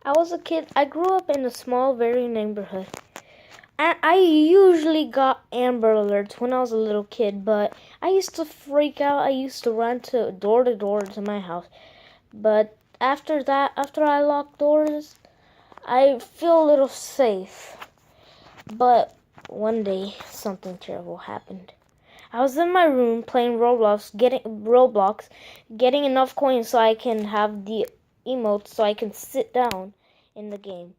I was a kid. I grew up in a small, very neighborhood. And I usually got Amber Alerts when I was a little kid, but I used to freak out. I used to run to door to my house. But after that, after I lock doors, I feel a little safe. But one day, something terrible happened. I was in my room playing Roblox, getting enough coins so I can have the emotes so I can sit down in the game.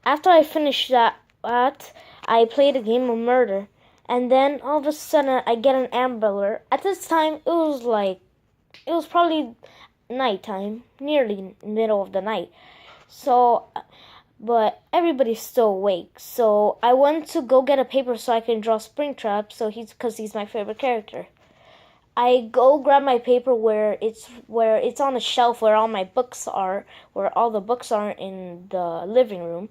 After I finished that, I played a game of murder, and then all of a sudden I get an Amber Alert. At this time, it was probably nighttime, nearly middle of the night. So, but everybody's still awake. So I went to go get a paper so I can draw Springtrap. So because he's my favorite character. I go grab my paper where it's on the shelf where all my books are, where all the books are in the living room.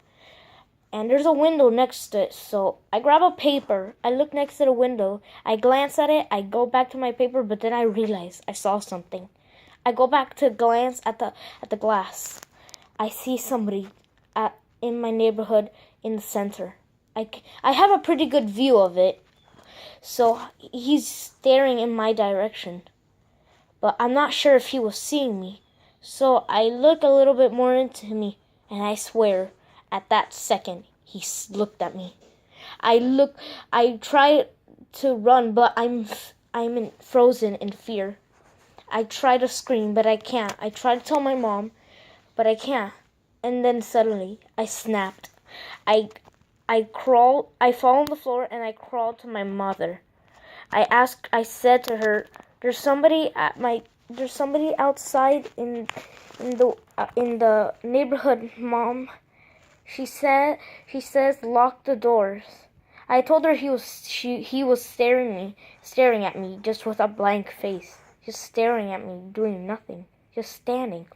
And there's a window next to it. So I grab a paper, I look next to the window, I glance at it, I go back to my paper, but then I realize I saw something. I go back to glance at the glass. I see somebody in my neighborhood in the center. I have a pretty good view of it. So he's staring in my direction. But I'm not sure if he was seeing me. So I look a little bit more into me, and I swear, at that second, he looked at me. I try to run, but I'm frozen in fear. I try to scream, but I can't. I try to tell my mom, but I can't. And then suddenly, I snapped. I I fall on the floor and I crawled to my mother. I said to her, there's somebody outside in the neighborhood, Mom. She says lock the doors. I told her he was staring at me just with a blank face, just staring at me, doing nothing, just standing.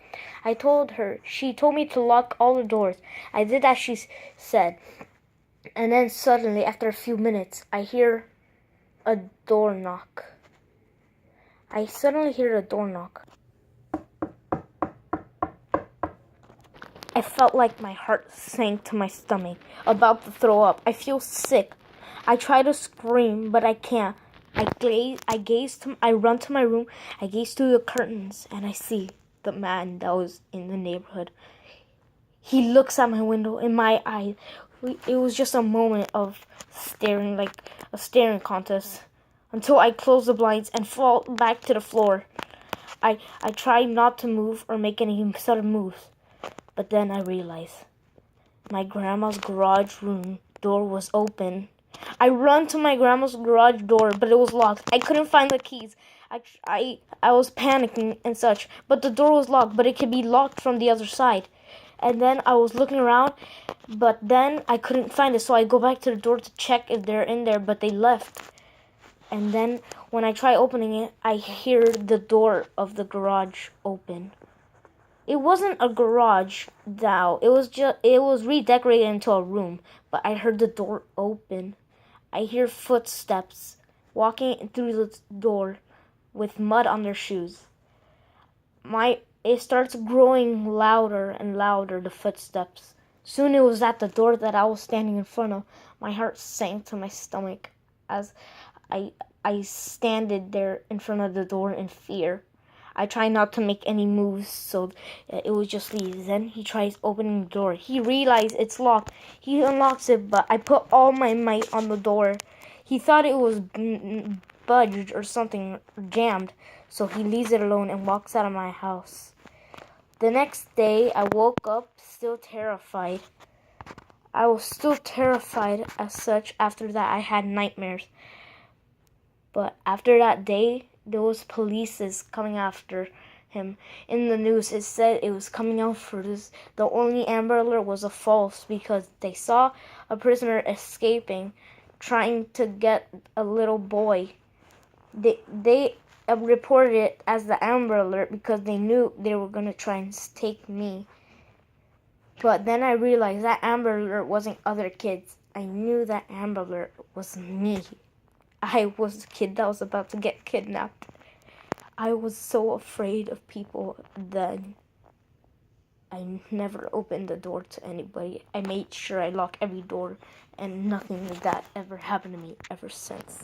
She told me to lock all the doors. I did as she said. And then suddenly, after a few minutes, I hear a door knock. I suddenly hear a door knock. I felt like my heart sank to my stomach, about to throw up. I feel sick. I try to scream, but I can't. I run to my room, I gaze through the curtains, and I see the man that was in the neighborhood. He looks at my window in my eyes. It was just a moment of staring, like a staring contest, until I close the blinds and fall back to the floor. I try not to move or make any sudden moves, but then I realize my grandma's garage room door was open. I run to my grandma's garage door, but it was locked. I couldn't find the keys. I was panicking and such, but the door was locked, but it could be locked from the other side. And then I was looking around, but then I couldn't find it, so I go back to the door to check if they're in there, but they left. And then when I try opening it, I hear the door of the garage open. It wasn't a garage, though. It was redecorated into a room, but I heard the door open. I hear footsteps walking through the door with mud on their shoes. It starts growing louder and louder, the footsteps. Soon it was at the door that I was standing in front of. My heart sank to my stomach as I I standed there in front of the door in fear. I try not to make any moves, so it would just leave. Then he tries opening the door. He realizes it's locked. He unlocks it, but I put all my might on the door. He thought it was budged or something, jammed, so he leaves it alone and walks out of my house. The next day, I woke up still terrified. I was still terrified as such. After that, I had nightmares. But after that day, there was police coming after him. In the news, it said it was coming out for this. The only Amber Alert was a false because they saw a prisoner escaping, trying to get a little boy. They reported it as the Amber Alert because they knew they were going to try and take me. But then I realized that Amber Alert wasn't other kids. I knew that Amber Alert was me. I was the kid that was about to get kidnapped. I was so afraid of people then. I never opened the door to anybody. I made sure I lock every door, and nothing like that ever happened to me ever since.